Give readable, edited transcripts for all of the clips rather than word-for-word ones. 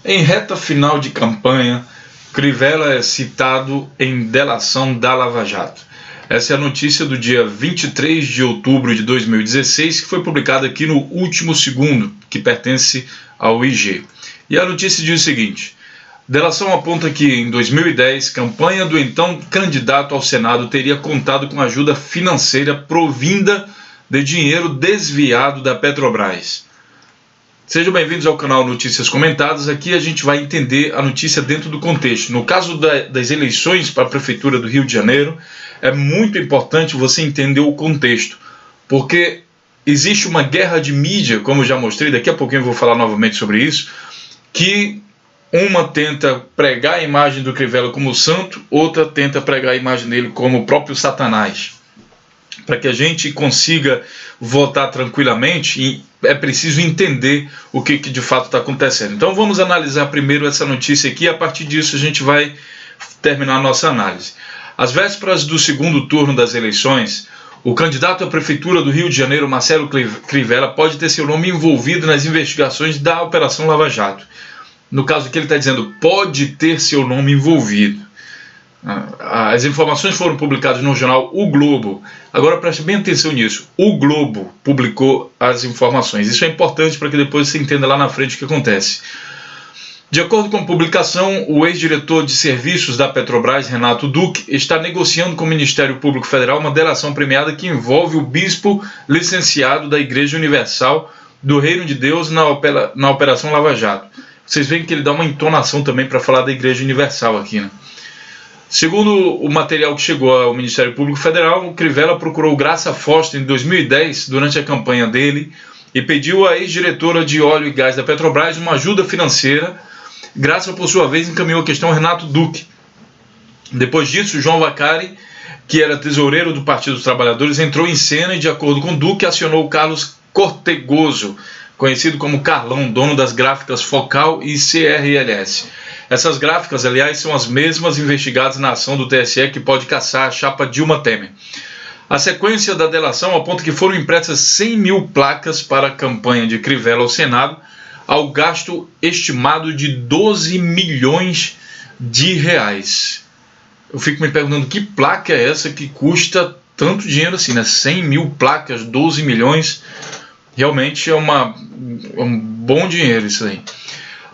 Em reta final de campanha, Crivella é citado em delação da Lava Jato. Essa é a notícia do dia 23 de outubro de 2016, que foi publicada aqui no Último Segundo, que pertence ao IG. E a notícia diz o seguinte: delação aponta que, em 2010, campanha do então candidato ao Senado teria contado com ajuda financeira provinda de dinheiro desviado da Petrobras. Sejam bem-vindos ao canal Notícias Comentadas. Aqui a gente vai entender a notícia dentro do contexto. No caso das eleições para a Prefeitura do Rio de Janeiro, é muito importante você entender o contexto, porque existe uma guerra de mídia, como eu já mostrei, daqui a pouquinho eu vou falar novamente sobre isso, que uma tenta pregar a imagem do Crivella como santo, outra tenta pregar a imagem dele como o próprio Satanás. Para que a gente consiga votar tranquilamente, é preciso entender o que de fato está acontecendo. Então vamos analisar primeiro essa notícia aqui, e a partir disso a gente vai terminar a nossa análise. Às vésperas do segundo turno das eleições, o candidato à Prefeitura do Rio de Janeiro, Marcelo Crivella, pode ter seu nome envolvido nas investigações da Operação Lava Jato. No caso que ele está dizendo, pode ter seu nome envolvido. As informações foram publicadas no jornal O Globo. Agora preste bem atenção nisso. O Globo publicou as informações. Isso é importante para que depois você entenda lá na frente o que acontece. De acordo com a publicação, o ex-diretor de serviços da Petrobras, Renato Duque, está negociando com o Ministério Público Federal uma delação premiada que envolve o bispo licenciado da Igreja Universal do Reino de Deus na Operação Lava Jato. Vocês veem que ele dá uma entonação também para falar da Igreja Universal aqui, né? Segundo o material que chegou ao Ministério Público Federal, o Crivella procurou Graça Foster em 2010, durante a campanha dele, e pediu à ex-diretora de óleo e gás da Petrobras uma ajuda financeira. Graça, por sua vez, encaminhou a questão ao Renato Duque. Depois disso, João Vacari, que era tesoureiro do Partido dos Trabalhadores, entrou em cena e, de acordo com Duque, acionou o Carlos Cortegoso, conhecido como Carlão, dono das gráficas Focal e CRLS. Essas gráficas, aliás, são as mesmas investigadas na ação do TSE que pode caçar a chapa Dilma Temer. A sequência da delação aponta que foram impressas 100 mil placas para a campanha de Crivella ao Senado, ao gasto estimado de 12 milhões de reais. Eu fico me perguntando que placa é essa que custa tanto dinheiro assim, né? 100 mil placas, 12 milhões, realmente é um bom dinheiro isso aí.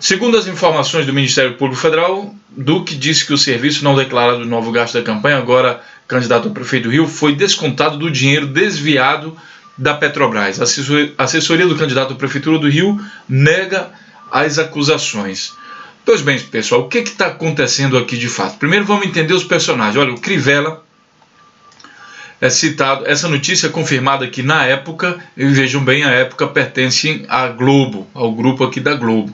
Segundo as informações do Ministério Público Federal, Duque disse que o serviço não declarado do novo gasto da campanha, agora candidato a prefeito do Rio, foi descontado do dinheiro desviado da Petrobras. A assessoria do candidato à Prefeitura do Rio nega as acusações. Pois bem, pessoal, o que está acontecendo aqui de fato? Primeiro vamos entender os personagens. Olha, o Crivella é citado, essa notícia é confirmada aqui na época, e vejam bem, a época pertence à Globo, ao grupo aqui da Globo.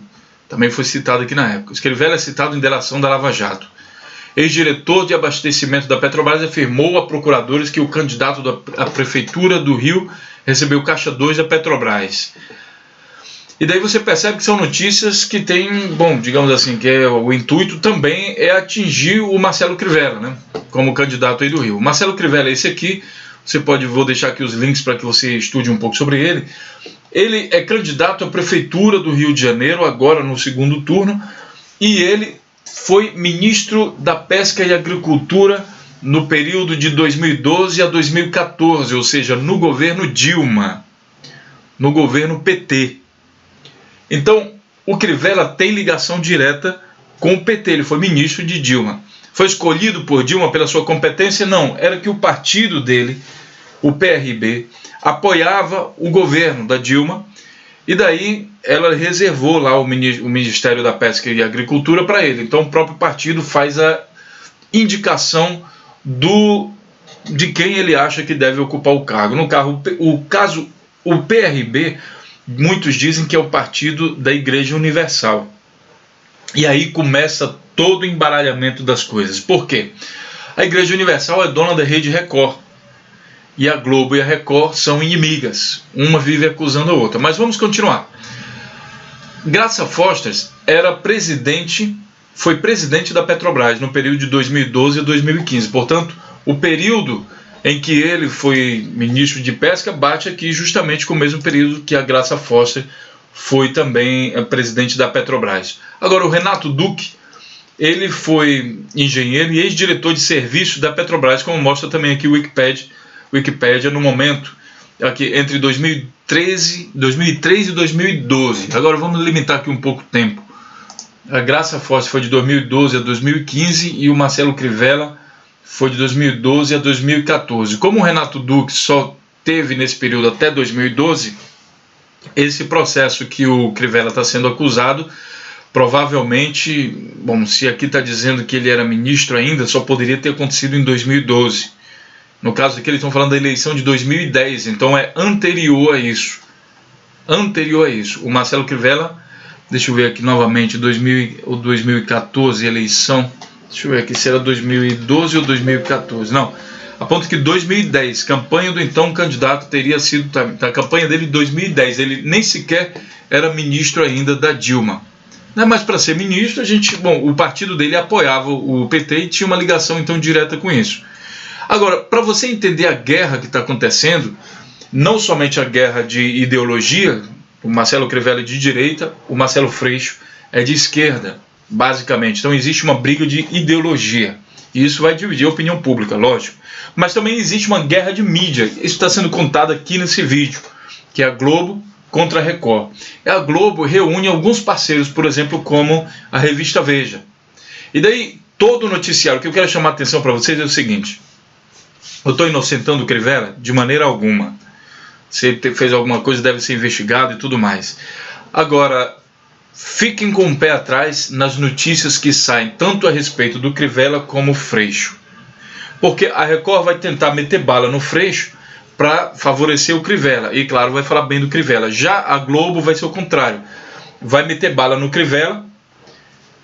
Também foi citado aqui na época. Crivella é citado em delação da Lava Jato. Ex-diretor de abastecimento da Petrobras afirmou a procuradores que o candidato à Prefeitura do Rio recebeu caixa 2 da Petrobras. E daí você percebe que são notícias que têm, bom, digamos assim, que o intuito também é atingir o Marcelo Crivella, né, como candidato aí do Rio. O Marcelo Crivella é esse aqui, vou deixar aqui os links para que você estude um pouco sobre ele. Ele é candidato à Prefeitura do Rio de Janeiro, agora no segundo turno, e ele foi ministro da Pesca e Agricultura no período de 2012 a 2014, ou seja, no governo Dilma, no governo PT. Então, o Crivella tem ligação direta com o PT, ele foi ministro de Dilma. Foi escolhido por Dilma pela sua competência? Não, era que o partido dele, o PRB, apoiava o governo da Dilma, e daí ela reservou lá o Ministério da Pesca e Agricultura para ele. Então o próprio partido faz a indicação de quem ele acha que deve ocupar o cargo. O PRB, muitos dizem que é o partido da Igreja Universal. E aí começa todo o embaralhamento das coisas. Por quê? A Igreja Universal é dona da Rede Record. E a Globo e a Record são inimigas. Uma vive acusando a outra. Mas vamos continuar. Graça Foster foi presidente da Petrobras no período de 2012 a 2015. Portanto, o período em que ele foi ministro de Pesca bate aqui justamente com o mesmo período que a Graça Foster foi também presidente da Petrobras. Agora, o Renato Duque, ele foi engenheiro e ex-diretor de serviço da Petrobras, como mostra também aqui o Wikipédia no momento, aqui, entre 2013 e 2012. Agora vamos limitar aqui um pouco o tempo. A Graça Forte foi de 2012 a 2015 e o Marcelo Crivella foi de 2012 a 2014. Como o Renato Duque só teve nesse período até 2012, esse processo que o Crivella está sendo acusado, provavelmente, bom, se aqui está dizendo que ele era ministro ainda, só poderia ter acontecido em 2012. No caso aqui eles estão falando da eleição de 2010, então é anterior a isso. Anterior a isso. O Marcelo Crivella, deixa eu ver aqui novamente, 2014, eleição, deixa eu ver aqui se era 2012 ou 2014, não. Aponta que 2010, campanha do então candidato teria sido, a campanha dele de 2010, ele nem sequer era ministro ainda da Dilma. Mas para ser ministro, o partido dele apoiava o PT e tinha uma ligação então direta com isso. Agora, para você entender a guerra que está acontecendo, não somente a guerra de ideologia, o Marcelo Crivella é de direita, o Marcelo Freixo é de esquerda, basicamente. Então existe uma briga de ideologia. E isso vai dividir a opinião pública, lógico. Mas também existe uma guerra de mídia. Isso está sendo contado aqui nesse vídeo, que é a Globo contra a Record. A Globo reúne alguns parceiros, por exemplo, como a revista Veja. E daí, todo o noticiário, o que eu quero chamar a atenção para vocês é o seguinte. Eu estou inocentando o Crivella? De maneira alguma. Se ele fez alguma coisa, deve ser investigado e tudo mais. Agora, fiquem com o pé atrás nas notícias que saem, tanto a respeito do Crivella como o Freixo. Porque a Record vai tentar meter bala no Freixo para favorecer o Crivella. E, claro, vai falar bem do Crivella. Já a Globo vai ser o contrário. Vai meter bala no Crivella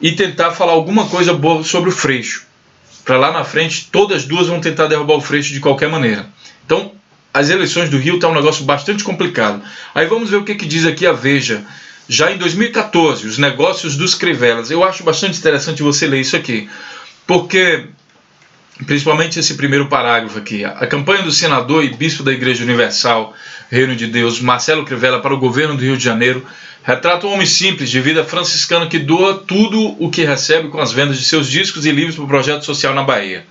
e tentar falar alguma coisa boa sobre o Freixo. Para lá na frente, todas as duas vão tentar derrubar o Freixo de qualquer maneira. Então, as eleições do Rio estão um negócio bastante complicado. Aí vamos ver o que diz aqui a Veja. Já em 2014, os negócios dos Crivellas. Eu acho bastante interessante você ler isso aqui. Porque, principalmente esse primeiro parágrafo aqui, a campanha do senador e bispo da Igreja Universal, Reino de Deus, Marcelo Crivella, para o governo do Rio de Janeiro, retrata um homem simples, de vida franciscana, que doa tudo o que recebe com as vendas de seus discos e livros para o projeto social na Bahia.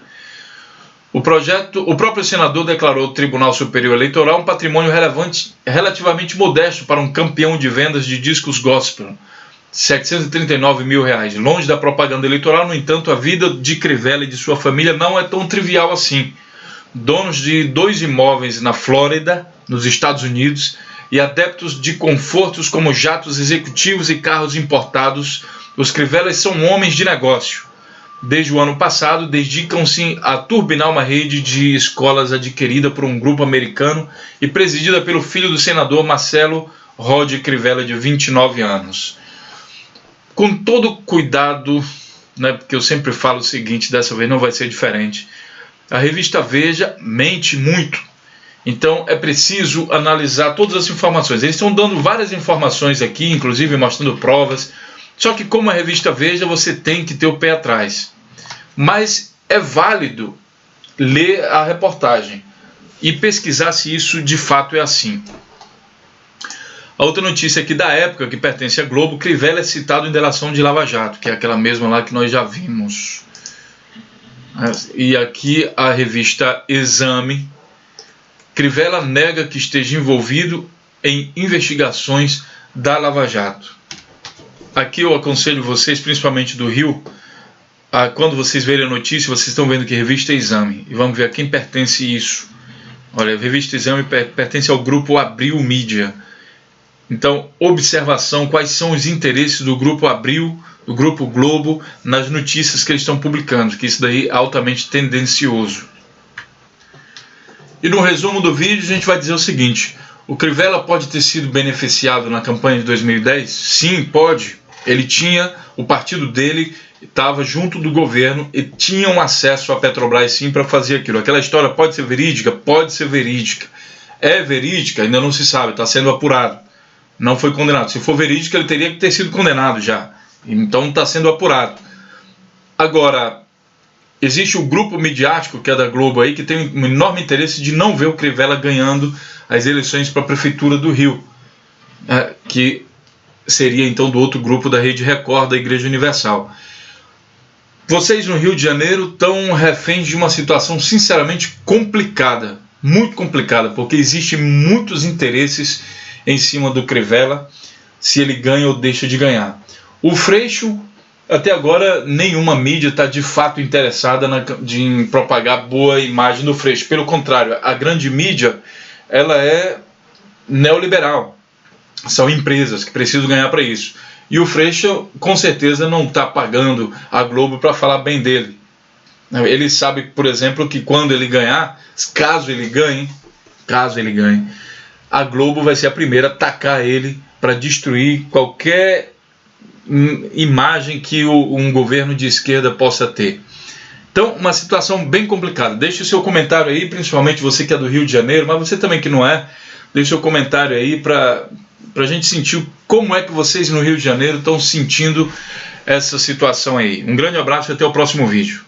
O próprio senador declarou ao Tribunal Superior Eleitoral um patrimônio relativamente modesto para um campeão de vendas de discos gospel, R$ 739 mil. Longe da propaganda eleitoral, no entanto, a vida de Crivella e de sua família não é tão trivial assim. Donos de 2 imóveis na Flórida, nos Estados Unidos, e adeptos de confortos como jatos executivos e carros importados, os Crivellas são homens de negócio. Desde o ano passado, dedicam-se a turbinar uma rede de escolas adquirida por um grupo americano e presidida pelo filho do senador Marcelo Rod Crivella, de 29 anos. Com todo cuidado, porque eu sempre falo o seguinte, dessa vez não vai ser diferente, a revista Veja mente muito. Então é preciso analisar todas as informações. Eles estão dando várias informações aqui, inclusive mostrando provas. Só que como a revista Veja, você tem que ter o pé atrás. Mas é válido ler a reportagem e pesquisar se isso de fato é assim. A outra notícia aqui da época, que pertence à Globo, Crivella é citado em delação de Lava Jato, que é aquela mesma lá que nós já vimos. E aqui a revista Exame. Crivella nega que esteja envolvido em investigações da Lava Jato. Aqui eu aconselho vocês, principalmente do Rio, quando vocês verem a notícia, vocês estão vendo que revista Exame. E vamos ver a quem pertence isso. Olha, a revista Exame pertence ao grupo Abril Mídia. Então, observação, quais são os interesses do grupo Abril, do grupo Globo, nas notícias que eles estão publicando, que isso daí é altamente tendencioso. E no resumo do vídeo a gente vai dizer o seguinte: o Crivella pode ter sido beneficiado na campanha de 2010? Sim, pode. Ele tinha, o partido dele estava junto do governo e tinham acesso à Petrobras sim para fazer aquilo. Aquela história pode ser verídica? Pode ser verídica. É verídica? Ainda não se sabe, está sendo apurado. Não foi condenado. Se for verídica, ele teria que ter sido condenado já. Então está sendo apurado. Agora, existe o grupo midiático, que é da Globo aí, que tem um enorme interesse de não ver o Crivella ganhando as eleições para a Prefeitura do Rio. Que seria então do outro grupo da Rede Record, da Igreja Universal. Vocês no Rio de Janeiro estão reféns de uma situação sinceramente complicada, muito complicada, porque existem muitos interesses em cima do Crivella, se ele ganha ou deixa de ganhar. O Freixo, até agora, nenhuma mídia está de fato interessada em propagar boa imagem do Freixo. Pelo contrário, a grande mídia ela é neoliberal. São empresas que precisam ganhar para isso. E o Freixo, com certeza, não está pagando a Globo para falar bem dele. Ele sabe, por exemplo, que quando ele ganhar, caso ele ganhe, a Globo vai ser a primeira a atacar ele para destruir qualquer imagem que um governo de esquerda possa ter. Então, uma situação bem complicada. Deixe o seu comentário aí, principalmente você que é do Rio de Janeiro, mas você também que não é, deixe o seu comentário aí para a gente sentir como é que vocês no Rio de Janeiro estão sentindo essa situação aí. Um grande abraço e até o próximo vídeo.